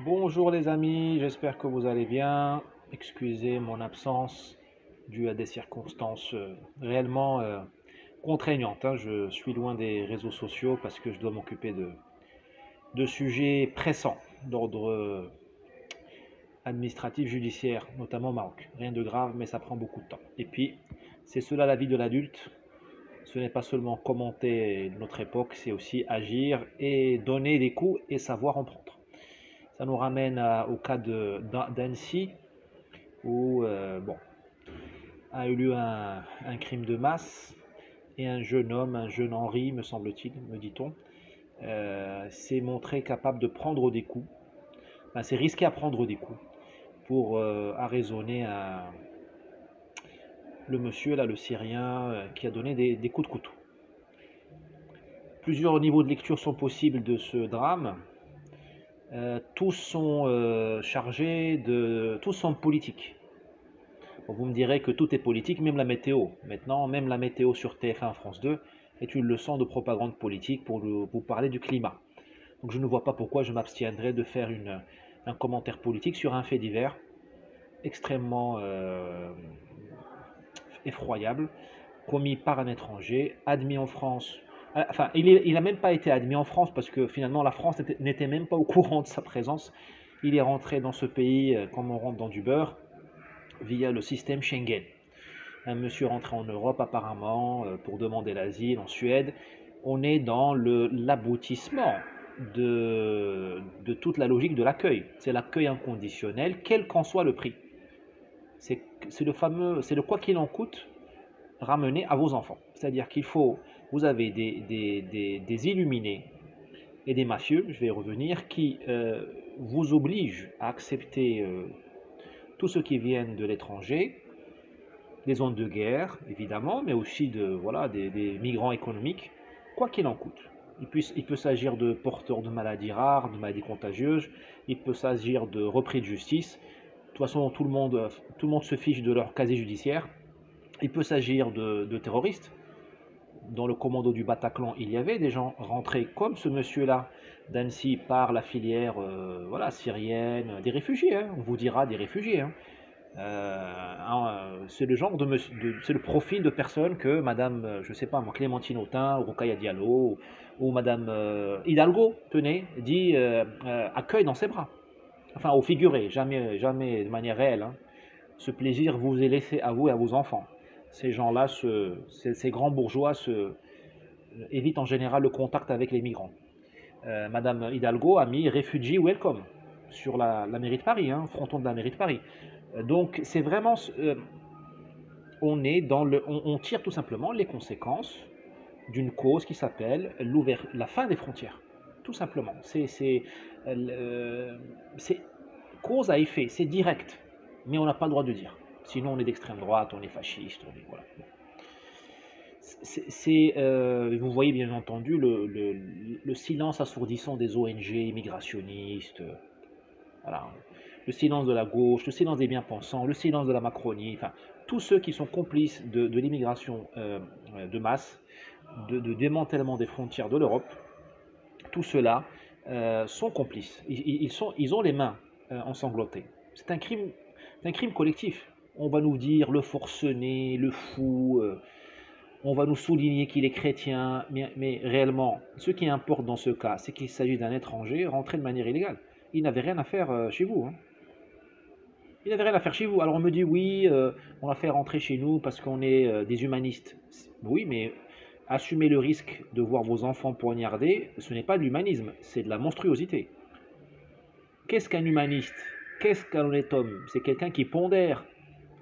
Bonjour les amis, j'espère que vous allez bien. Excusez mon absence due à des circonstances réellement contraignantes, hein. Je suis loin des réseaux sociaux parce que je dois m'occuper de sujets pressants d'ordre administratif, judiciaire, notamment au Maroc. Rien de grave, mais ça prend beaucoup de temps. Et puis, c'est cela la vie de l'adulte. Ce n'est pas seulement commenter notre époque, c'est aussi agir et donner des coups et savoir en prendre. Ça nous ramène au cas d'Annecy, où bon, a eu lieu un crime de masse et un jeune homme, un jeune Henri, me semble-t-il, me dit-on, s'est montré capable de prendre des coups, enfin, s'est risqué à prendre des coups pour arraisonner le monsieur, là, le Syrien, qui a donné des coups de couteau. Plusieurs niveaux de lecture sont possibles de ce drame. Tous sont chargés de... Tous sont politiques. Bon, vous me direz que tout est politique, même la météo. Maintenant, même la météo sur TF1 France 2 est une leçon de propagande politique pour vous parler du climat. Donc je ne vois pas pourquoi je m'abstiendrais de faire un commentaire politique sur un fait divers extrêmement effroyable, commis par un étranger, admis en France. Enfin, il n'a même pas été admis en France parce que finalement la France n'était même pas au courant de sa présence. Il est rentré dans ce pays comme on rentre dans du beurre via le système Schengen. Un monsieur rentré en Europe apparemment pour demander l'asile en Suède. On est dans l'aboutissement de toute la logique de l'accueil. C'est l'accueil inconditionnel, quel qu'en soit le prix. C'est le fameux, c'est le quoi qu'il en coûte ramené à vos enfants. C'est-à-dire qu'il faut, vous avez des illuminés et des mafieux, je vais y revenir, qui vous obligent à accepter tous ceux qui viennent de l'étranger, des zones de guerre, évidemment, mais aussi voilà, des migrants économiques, quoi qu'il en coûte. Il peut s'agir de porteurs de maladies rares, de maladies contagieuses, il peut s'agir de repris de justice. De toute façon, tout le monde se fiche de leur casier judiciaire. Il peut s'agir de terroristes. Dans le commando du Bataclan, il y avait des gens rentrés comme ce monsieur-là d'Annecy par la filière voilà, syrienne, des réfugiés, hein, on vous dira des réfugiés. Hein. C'est le genre c'est le profil de personne que Madame, je sais pas, Clémentine Autain ou Rokhaya Diallo ou Madame Hidalgo, tenez, dit accueille dans ses bras. Enfin, au figuré, jamais, jamais de manière réelle. Hein. Ce plaisir vous est laissé à vous et à vos enfants. Ces gens-là, ces grands bourgeois évitent en général le contact avec les migrants. Madame Hidalgo a mis Refugee Welcome sur la mairie de Paris, hein, fronton de la mairie de Paris. Donc c'est vraiment, on est dans on tire tout simplement les conséquences d'une cause qui s'appelle la fin des frontières, tout simplement. C'est cause à effet, c'est direct, mais on n'a pas le droit de dire. Sinon on est d'extrême droite, on est fasciste, on est voilà. Vous voyez bien entendu le silence assourdissant des ONG immigrationnistes, voilà. Le silence de la gauche, le silence des bien-pensants, le silence de la Macronie, enfin, tous ceux qui sont complices de l'immigration de masse, de démantèlement des frontières de l'Europe, tout ceux-là sont complices. Ils ont les mains ensanglantées. C'est un crime collectif. On va nous dire le forcené, le fou, on va nous souligner qu'il est chrétien, mais réellement, ce qui importe dans ce cas, c'est qu'il s'agit d'un étranger rentré de manière illégale. Il n'avait rien à faire chez vous. Hein. Il n'avait rien à faire chez vous. Alors on me dit oui, on l'a fait rentrer chez nous parce qu'on est des humanistes. Oui, mais assumer le risque de voir vos enfants poignardés, ce n'est pas de l'humanisme, c'est de la monstruosité. Qu'est-ce qu'un humaniste? Qu'est-ce qu'un honnête homme? C'est quelqu'un qui pondère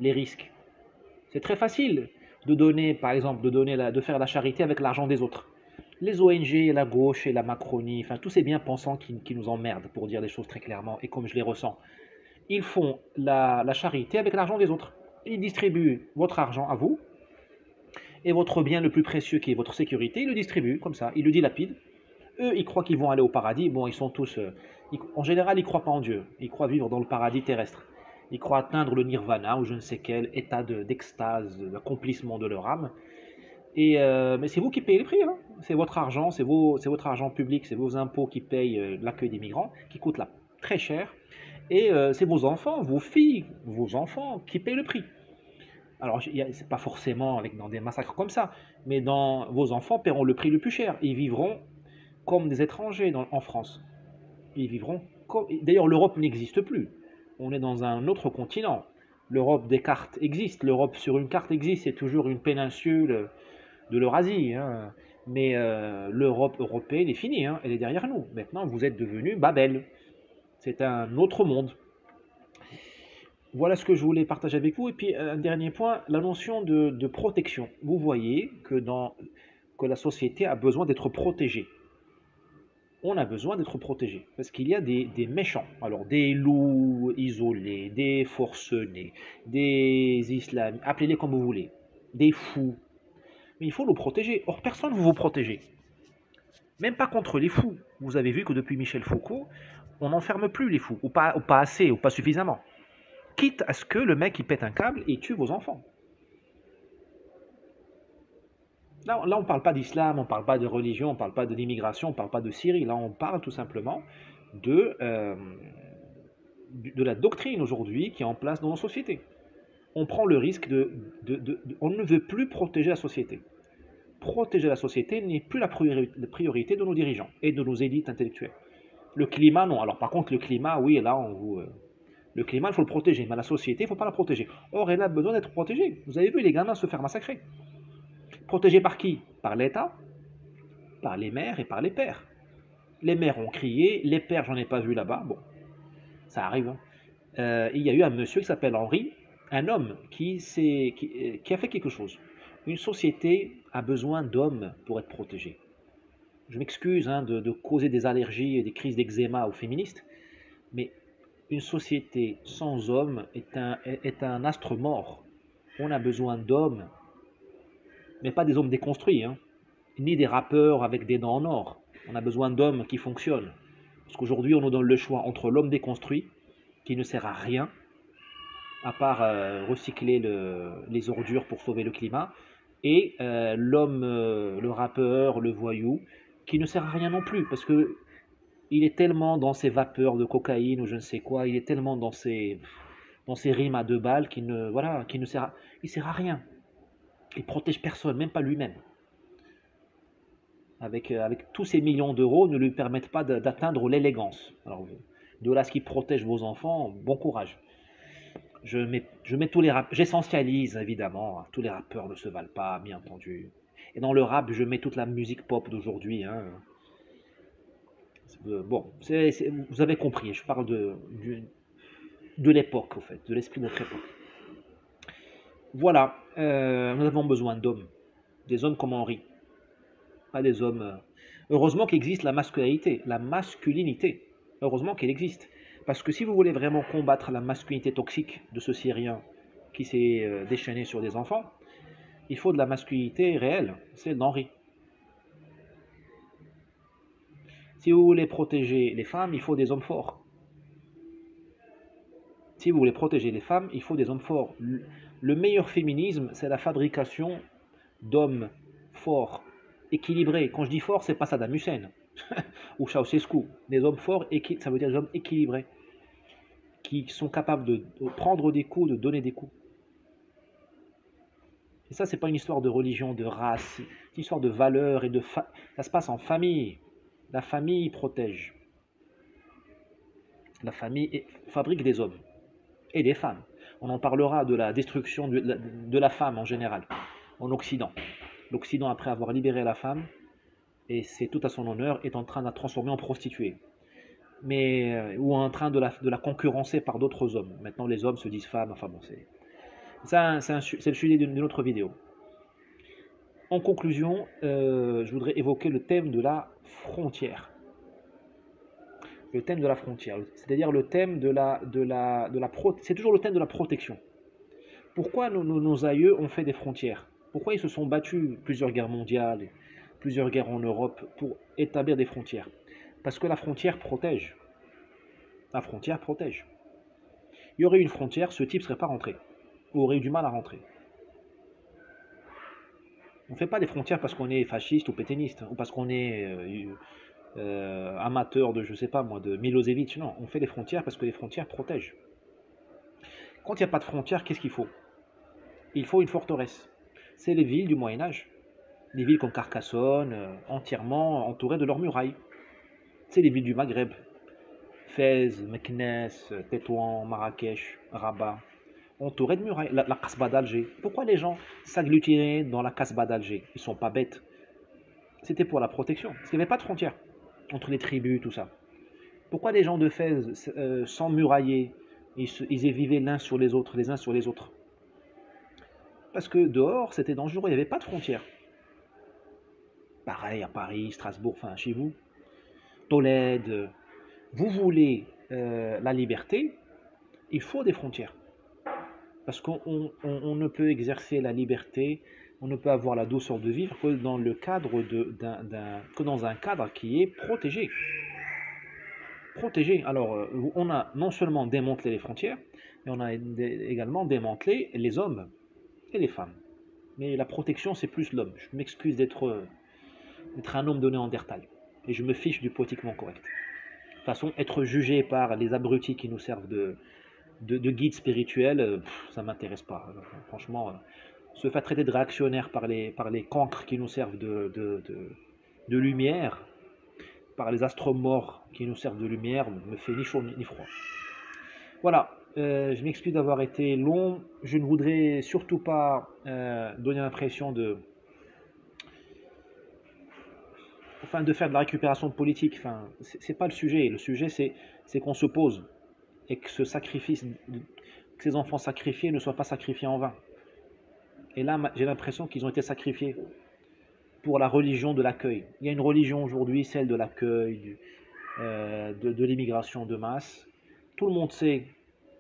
les risques. C'est très facile de donner, par exemple, de faire la charité avec l'argent des autres. Les ONG, la gauche et la Macronie, enfin tous ces bien-pensants qui nous emmerdent, pour dire des choses très clairement, et comme je les ressens, ils font la charité avec l'argent des autres. Ils distribuent votre argent à vous, et votre bien le plus précieux qui est votre sécurité, ils le distribuent comme ça, ils le dilapident. Eux, ils croient qu'ils vont aller au paradis. Bon, ils sont tous... en général, ils ne croient pas en Dieu. Ils croient vivre dans le paradis terrestre. Ils croient atteindre le nirvana ou je ne sais quel état d'extase, d'accomplissement de leur âme. Mais c'est vous qui payez les prix. Hein. C'est votre argent, c'est votre argent public, c'est vos impôts qui payent l'accueil des migrants, qui coûtent là. très cher, et c'est vos enfants, vos filles, vos enfants qui payent le prix. Alors, c'est pas forcément dans des massacres comme ça, mais vos enfants paieront le prix le plus cher. Ils vivront comme des étrangers en France. Ils vivront comme... D'ailleurs, l'Europe n'existe plus. On est dans un autre continent. L'Europe des cartes existe. L'Europe sur une carte existe. C'est toujours une péninsule de l'Eurasie, hein. Mais l'Europe européenne est finie, hein. Elle est derrière nous. Maintenant, vous êtes devenu Babel. C'est un autre monde. Voilà ce que je voulais partager avec vous. Et puis, un dernier point, la notion de protection. Vous voyez que la société a besoin d'être protégée. On a besoin d'être protégé parce qu'il y a des méchants. Alors, des loups isolés, des forcenés, des islamistes, appelez-les comme vous voulez, des fous. Mais il faut nous protéger. Or, personne ne veut vous protéger. Même pas contre les fous. Vous avez vu que depuis Michel Foucault, on n'enferme plus les fous, ou pas assez, ou pas suffisamment. Quitte à ce que le mec il pète un câble et tue vos enfants. Là, on ne parle pas d'islam, on ne parle pas de religion, on ne parle pas de l'immigration, on ne parle pas de Syrie. Là, on parle tout simplement de la doctrine aujourd'hui qui est en place dans nos sociétés. On prend le risque on ne veut plus protéger la société. Protéger la société n'est plus la priorité de nos dirigeants et de nos élites intellectuelles. Le climat, non. Alors par contre, le climat, oui, là, le climat, il faut le protéger, mais la société, il ne faut pas la protéger. Or, elle a besoin d'être protégée. Vous avez vu les gamins se faire massacrer. Protégés par qui? Par l'État, par les mères et par les pères. Les mères ont crié, les pères, j'en ai pas vu là-bas. Bon, ça arrive, hein. Il y a eu un monsieur qui s'appelle Henri, un homme qui a fait quelque chose. Une société a besoin d'hommes pour être protégée. Je m'excuse, hein, de causer des allergies et des crises d'eczéma aux féministes, mais une société sans hommes est un astre mort. On a besoin d'hommes, mais pas des hommes déconstruits, hein, ni des rappeurs avec des dents en or. On a besoin d'hommes qui fonctionnent. Parce qu'aujourd'hui, on nous donne le choix entre l'homme déconstruit, qui ne sert à rien, à part recycler les ordures pour sauver le climat, et l'homme, le rappeur, le voyou, qui ne sert à rien non plus, parce que il est tellement dans ses vapeurs de cocaïne ou je ne sais quoi, il est tellement dans ses rimes à 2 balles qu'il ne sert à rien. Il protège personne, même pas lui-même. Avec tous ces millions d'euros, ne lui permettent pas d'atteindre l'élégance. Alors, de là ce qui protège vos enfants, bon courage. Je mets tous les rappeurs, j'essentialise évidemment, hein, tous les rappeurs ne se valent pas, bien entendu. Et dans le rap, je mets toute la musique pop d'aujourd'hui, hein. Bon, vous avez compris, je parle de l'époque, en fait, de l'esprit de notre époque. Voilà, nous avons besoin d'hommes, des hommes comme Henri, pas des hommes... Heureusement qu'existe la masculinité, heureusement qu'elle existe. Parce que si vous voulez vraiment combattre la masculinité toxique de ce Syrien qui s'est déchaîné sur des enfants, il faut de la masculinité réelle, celle d'Henri. Si vous voulez protéger les femmes, il faut des hommes forts. Si vous voulez protéger les femmes, il faut des hommes forts. Le meilleur féminisme, c'est la fabrication d'hommes forts, équilibrés. Quand je dis fort, c'est pas Saddam Hussein ou Ceausescu. Des hommes forts, ça veut dire des hommes équilibrés, qui sont capables de prendre des coups, de donner des coups. Et ça, c'est pas une histoire de religion, de race, c'est une histoire de valeurs et ça se passe en famille. La famille protège. La famille fabrique des hommes et des femmes. On en parlera de la destruction de la femme en général, en Occident. L'Occident, après avoir libéré la femme, et c'est tout à son honneur, est en train de la transformer en prostituée. Ou en train de la concurrencer par d'autres hommes. Maintenant, les hommes se disent femmes, enfin bon, c'est le sujet d'une autre vidéo. En conclusion, je voudrais évoquer le thème de la frontière. Le thème de la frontière, c'est-à-dire le thème c'est toujours le thème de la protection. Pourquoi nos aïeux ont fait des frontières? Pourquoi ils se sont battus plusieurs guerres mondiales, plusieurs guerres en Europe pour établir des frontières? Parce que la frontière protège. La frontière protège. Il y aurait une frontière, ce type ne serait pas rentré, ou aurait eu du mal à rentrer. On ne fait pas des frontières parce qu'on est fasciste ou pétainiste, ou parce qu'on est amateur de, je sais pas moi, de Milosevic. Non, on fait des frontières parce que les frontières protègent. Quand il n'y a pas de frontières, qu'est-ce qu'il faut? Il faut une forteresse. C'est les villes du Moyen-Âge. Des villes comme Carcassonne, entièrement entourées de leurs murailles. C'est les villes du Maghreb. Fès, Meknès, Tétouan, Marrakech, Rabat, entourées de murailles. La Casbah d'Alger. Pourquoi les gens s'agglutinaient dans la Casbah d'Alger? Ils sont pas bêtes. C'était pour la protection. Parce qu'il n'y avait pas de frontières entre les tribus, tout ça. Pourquoi les gens de Fès s'emmuraillaient? Ils vivaient l'un sur les autres, les uns sur les autres. Parce que dehors, c'était dangereux, il n'y avait pas de frontières. Pareil à Paris, Strasbourg, enfin chez vous, Tolède. Vous voulez la liberté, il faut des frontières. Parce qu'on ne peut exercer la liberté, on ne peut avoir la douceur de vivre que dans le cadre que dans un cadre qui est protégé. Protégé. Alors, on a non seulement démantelé les frontières, mais on a également démantelé les hommes et les femmes. Mais la protection, c'est plus l'homme. Je m'excuse d'être un homme de Néandertal. Et je me fiche du politiquement correct. De toute façon, être jugé par les abrutis qui nous servent de guides spirituels, ça ne m'intéresse pas. Franchement, se faire traiter de réactionnaire par les cancres qui nous servent de lumière, par les astromorts qui nous servent de lumière, me fait ni chaud ni froid. Voilà, je m'excuse d'avoir été long. Je ne voudrais surtout pas donner l'impression de faire de la récupération politique. Enfin, c'est pas le sujet. Le sujet, c'est qu'on se pose et que ce sacrifice, que ces enfants sacrifiés ne soient pas sacrifiés en vain. Et là, j'ai l'impression qu'ils ont été sacrifiés pour la religion de l'accueil. Il y a une religion aujourd'hui, celle de l'accueil, de l'immigration de masse. Tout le monde sait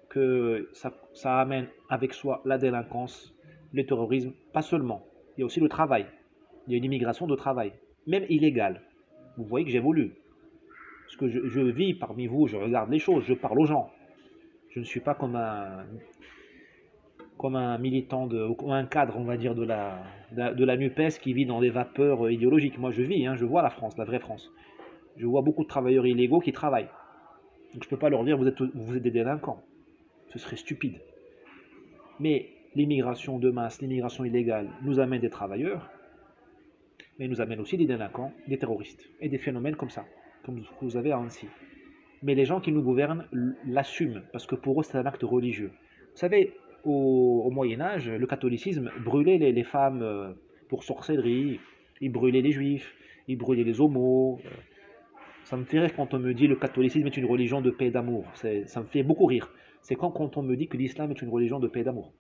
que ça amène avec soi la délinquance, le terrorisme, pas seulement. Il y a aussi le travail. Il y a une immigration de travail, même illégale. Vous voyez que j'évolue. Parce que je vis parmi vous, je regarde les choses, je parle aux gens. Je ne suis pas comme un militant, ou un cadre, on va dire, de la NUPES qui vit dans des vapeurs idéologiques. Moi, je vis, je vois la France, la vraie France. Je vois beaucoup de travailleurs illégaux qui travaillent. Donc je ne peux pas leur dire, vous êtes des délinquants. Ce serait stupide. Mais l'immigration de masse, l'immigration illégale nous amène des travailleurs, mais nous amène aussi des délinquants, des terroristes, et des phénomènes comme ça, comme vous avez à Annecy. Mais les gens qui nous gouvernent l'assument, parce que pour eux c'est un acte religieux. Vous savez, au Moyen-Âge, le catholicisme brûlait les femmes pour sorcellerie, il brûlait les juifs, il brûlait les homos. Ça me fait rire quand on me dit que le catholicisme est une religion de paix et d'amour. Ça me fait beaucoup rire. C'est quand on me dit que l'islam est une religion de paix et d'amour.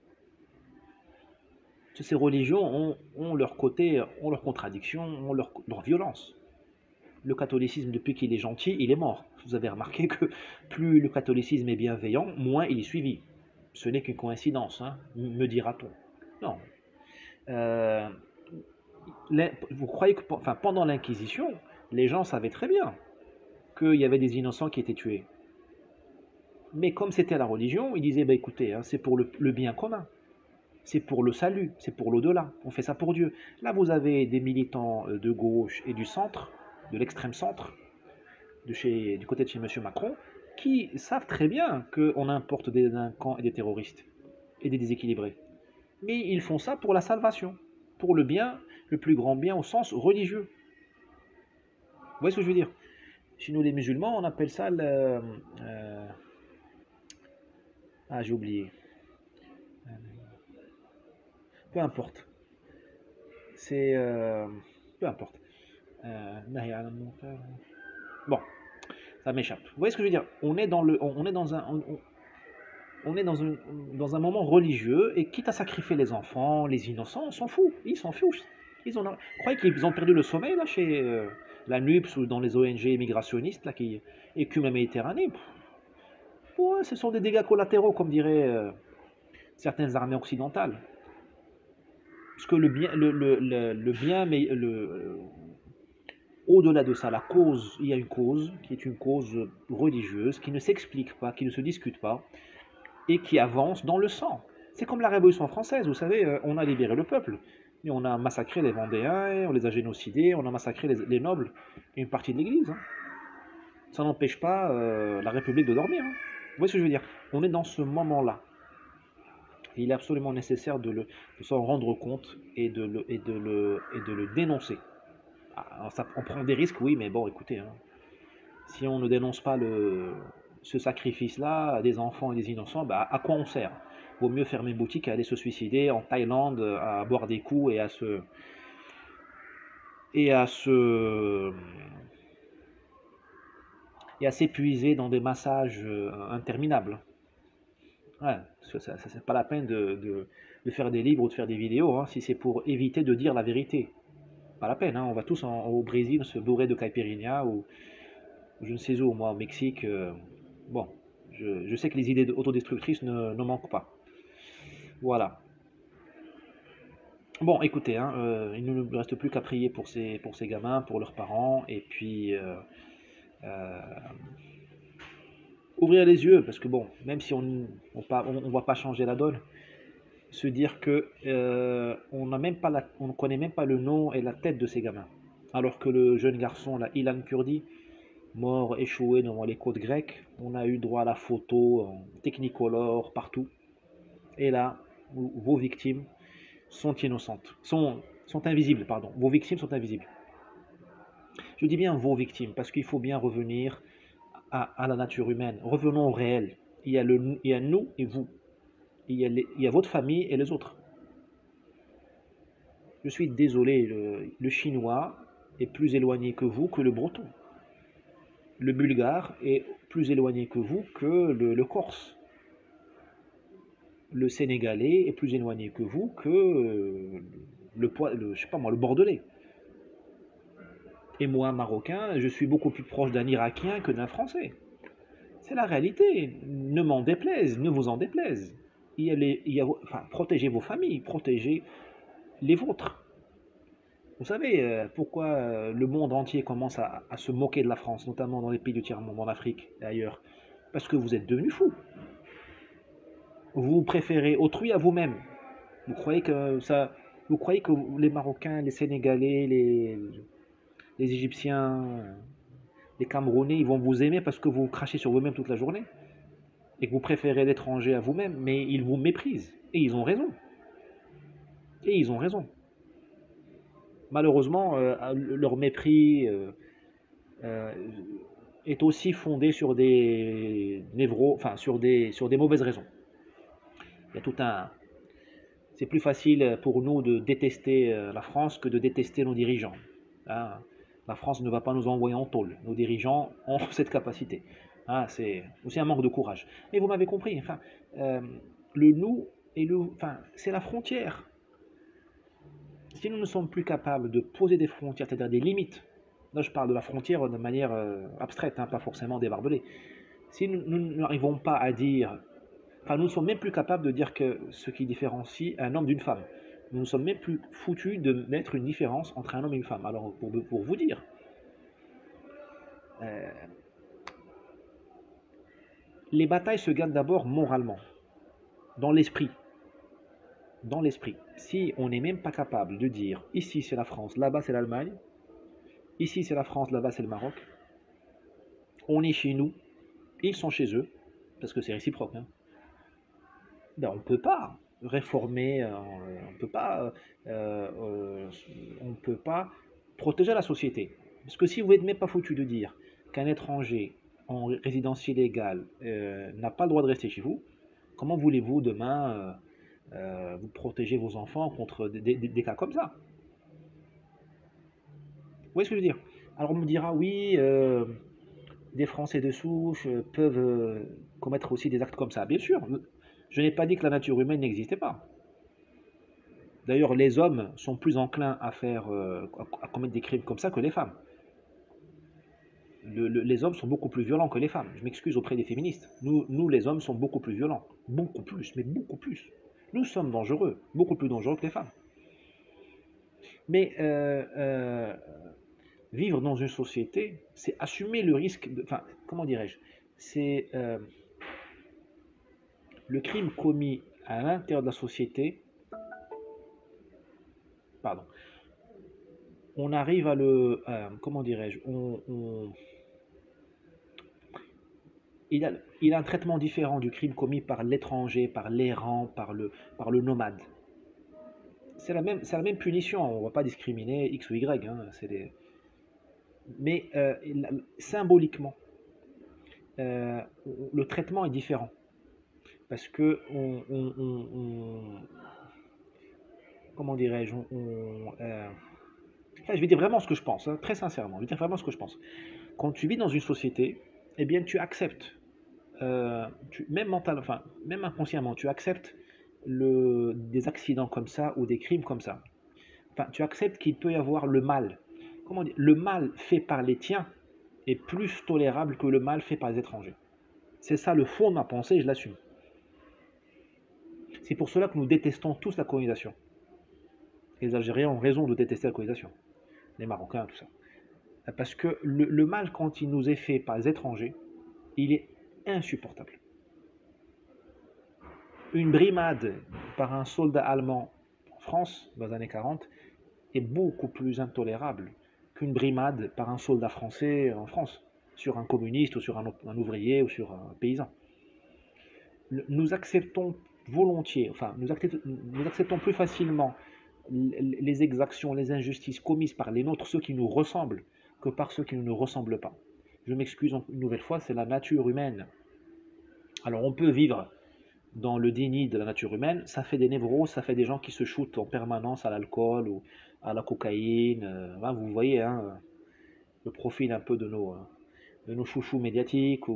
Ces religions ont leur côté, ont leurs contradictions, ont leur violence. Le catholicisme, depuis qu'il est gentil, il est mort. Vous avez remarqué que plus le catholicisme est bienveillant, moins il est suivi. Ce n'est qu'une coïncidence, me dira-t-on. Non. Vous croyez que pendant l'Inquisition, les gens savaient très bien qu'il y avait des innocents qui étaient tués. Mais comme c'était la religion, ils disaient, écoutez, c'est pour le bien commun. C'est pour le salut, c'est pour l'au-delà. On fait ça pour Dieu. Là, vous avez des militants de gauche et du centre, de l'extrême centre, du côté de chez M. Macron, qui savent très bien qu'on importe des délinquants et des terroristes et des déséquilibrés. Mais ils font ça pour la salvation, pour le bien, le plus grand bien au sens religieux. Vous voyez ce que je veux dire? Chez nous les musulmans, on appelle ça j'ai oublié. Peu importe. C'est... peu importe. Bon, ça m'échappe. Vous voyez ce que je veux dire? On est dans un moment religieux et quitte à sacrifier les enfants, les innocents, on s'en fout. Ils s'en fichent. Vous croyez qu'ils ont perdu le sommeil là chez la NUPS ou dans les ONG immigrationnistes là, qui écument la Méditerranée? Ouais, ce sont des dégâts collatéraux, comme diraient certaines armées occidentales. Parce que le bien, mais au-delà de ça, il y a une cause qui est une cause religieuse, qui ne s'explique pas, qui ne se discute pas, et qui avance dans le sang. C'est comme la Révolution française, vous savez, on a libéré le peuple. Et on a massacré les Vendéens, et on les a génocidés, on a massacré les nobles et une partie de l'Église, hein. Ça n'empêche pas la République de dormir, hein. Vous voyez ce que je veux dire? On est dans ce moment-là. Il est absolument nécessaire de s'en rendre compte et de le dénoncer. Ah, on prend des risques, oui, mais bon, écoutez, hein, si on ne dénonce pas ce sacrifice-là à des enfants et des innocents, bah, à quoi on sert? Vaut mieux fermer boutique et aller se suicider en Thaïlande, à boire des coups et à s'épuiser dans des massages interminables. Ouais, c'est pas la peine de faire des livres ou de faire des vidéos, hein, si c'est pour éviter de dire la vérité. Pas la peine, hein, on va tous au Brésil se bourrer de caipirinha ou je ne sais où, moi, au Mexique. Bon, je sais que les idées autodestructrices ne manquent pas. Voilà. Bon, écoutez, hein, il ne nous reste plus qu'à prier pour ces gamins, pour leurs parents, et puis euh, ouvrir les yeux, parce que bon, même si on va pas changer la donne, se dire que on ne connaît même pas le nom et la tête de ces gamins. Alors que le jeune garçon, là, Ilan Kurdi, mort échoué devant les côtes grecques, on a eu droit à la photo en technicolor partout. Et là, vos victimes sont innocentes, sont invisibles, pardon. Vos victimes sont invisibles. Je dis bien vos victimes, parce qu'il faut bien revenir à la nature humaine. Revenons au réel. Il y a nous et vous. Il y a votre famille et les autres. Je suis désolé, le chinois est plus éloigné que vous que le breton. Le bulgare est plus éloigné que vous que le corse. Le sénégalais est plus éloigné que vous que je sais pas moi, le bordelais. Et moi, marocain, je suis beaucoup plus proche d'un irakien que d'un français. C'est la réalité. Ne m'en déplaise, ne vous en déplaise. Enfin, protégez vos familles, protégez les vôtres. Vous savez pourquoi le monde entier commence à se moquer de la France, notamment dans les pays du tiers-monde, en Afrique et ailleurs? Parce que vous êtes devenus fous. Vous préférez autrui à vous-même. Vous croyez que ça, vous croyez que les Marocains, les Sénégalais, les Égyptiens, les Camerounais, ils vont vous aimer parce que vous crachez sur vous-même toute la journée et que vous préférez l'étranger à vous-même, mais ils vous méprisent. Et ils ont raison. Et ils ont raison. Malheureusement, leur mépris euh, est aussi fondé sur des enfin sur des mauvaises raisons. Il y a tout un. C'est plus facile pour nous de détester la France que de détester nos dirigeants, hein. La France ne va pas nous envoyer en tôle. Nos dirigeants ont cette capacité, hein. C'est aussi un manque de courage. Mais vous m'avez compris. Enfin, euh, le nous enfin, c'est la frontière. Si nous ne sommes plus capables de poser des frontières, c'est-à-dire des limites, là je parle de la frontière de manière abstraite, hein, pas forcément débarbelée. Si nous n'arrivons pas à dire, enfin nous ne sommes même plus capables de dire que ce qui différencie un homme d'une femme, nous ne sommes même plus foutus de mettre une différence entre un homme et une femme. Alors pour vous dire, euh, les batailles se gagnent d'abord moralement, dans l'esprit. Dans l'esprit. Si on n'est même pas capable de dire ici c'est la France, là-bas c'est l'Allemagne, ici c'est la France, là-bas c'est le Maroc, on est chez nous, ils sont chez eux, parce que c'est réciproque, hein. Ben, on ne peut pas réformer, euh, on peut pas protéger la société. Parce que si vous n'êtes même pas foutu de dire qu'un étranger en résidence illégale n'a pas le droit de rester chez vous, comment voulez-vous demain vous protéger vos enfants contre des cas comme ça? Vous voyez ce que je veux dire? Alors on me dira oui, des Français de souche peuvent commettre aussi des actes comme ça. Bien sûr, je n'ai pas dit que la nature humaine n'existait pas. D'ailleurs, les hommes sont plus enclins à commettre des crimes comme ça que les femmes. Les hommes sont beaucoup plus violents que les femmes. Je m'excuse auprès des féministes. Nous, les hommes, sommes beaucoup plus violents. Beaucoup plus, mais beaucoup plus. Nous sommes dangereux, beaucoup plus dangereux que les femmes. Mais vivre dans une société, c'est assumer le risque enfin, comment dirais-je? C'est le crime commis à l'intérieur de la société pardon, on arrive à le, comment dirais-je, il a un traitement différent du crime commis par l'étranger, par l'errant, par le nomade. C'est la même punition, on ne va pas discriminer X ou Y, hein, mais symboliquement, euh, le traitement est différent. Parce que, comment dirais-je, enfin, je vais dire vraiment ce que je pense, hein, très sincèrement, je vais dire vraiment ce que je pense. Quand tu vis dans une société, eh bien, tu acceptes, même enfin, même inconsciemment, tu acceptes des accidents comme ça ou des crimes comme ça. Enfin, tu acceptes qu'il peut y avoir le mal. Comment dire? Le mal fait par les tiens est plus tolérable que le mal fait par les étrangers. C'est ça le fond de ma pensée et je l'assume. C'est pour cela que nous détestons tous la colonisation. Les Algériens ont raison de détester la colonisation. Les Marocains, tout ça. Parce que le mal, quand il nous est fait par les étrangers, il est insupportable. Une brimade par un soldat allemand en France, dans les années 40, est beaucoup plus intolérable qu'une brimade par un soldat français en France, sur un communiste ou sur un ouvrier ou sur un paysan. Nous acceptons volontiers, enfin, nous acceptons plus facilement les exactions, les injustices commises par les nôtres, ceux qui nous ressemblent, que par ceux qui ne nous ressemblent pas. Je m'excuse une nouvelle fois, c'est la nature humaine. Alors on peut vivre dans le déni de la nature humaine, ça fait des névroses, ça fait des gens qui se shootent en permanence à l'alcool ou à la cocaïne. Vous voyez hein, le profil un peu de nos chouchous médiatiques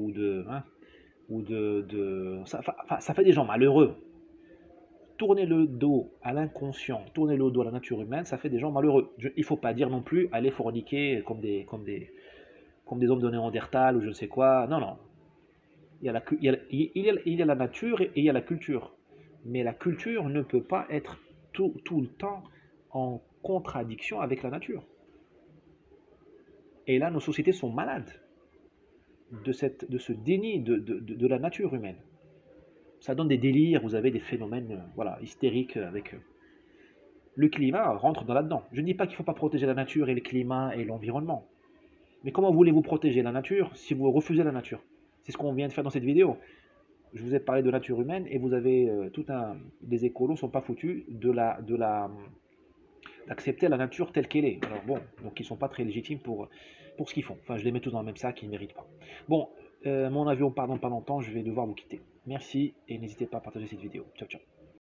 ça fait des gens malheureux. Tourner le dos à l'inconscient, tourner le dos à la nature humaine, ça fait des gens malheureux. Il ne faut pas dire non plus aller forniquer comme des hommes de Néandertal ou je ne sais quoi. Non, non. Il y a la nature et il y a la culture. Mais la culture ne peut pas être tout le temps en contradiction avec la nature. Et là, nos sociétés sont malades de ce déni de la nature humaine. Ça donne des délires, vous avez des phénomènes voilà, hystériques avec le climat rentre dans là-dedans. Je ne dis pas qu'il ne faut pas protéger la nature et le climat et l'environnement. Mais comment voulez-vous protéger la nature si vous refusez la nature? C'est ce qu'on vient de faire dans cette vidéo. Je vous ai parlé de nature humaine et vous avez les écolos ne sont pas foutus d'accepter la nature telle qu'elle est. Alors bon, donc ils ne sont pas très légitimes pour ce qu'ils font. Enfin, je les mets tous dans le même sac, ils ne méritent pas. Bon, mon avion part dans pas longtemps, je vais devoir vous quitter. Merci et n'hésitez pas à partager cette vidéo. Ciao, ciao.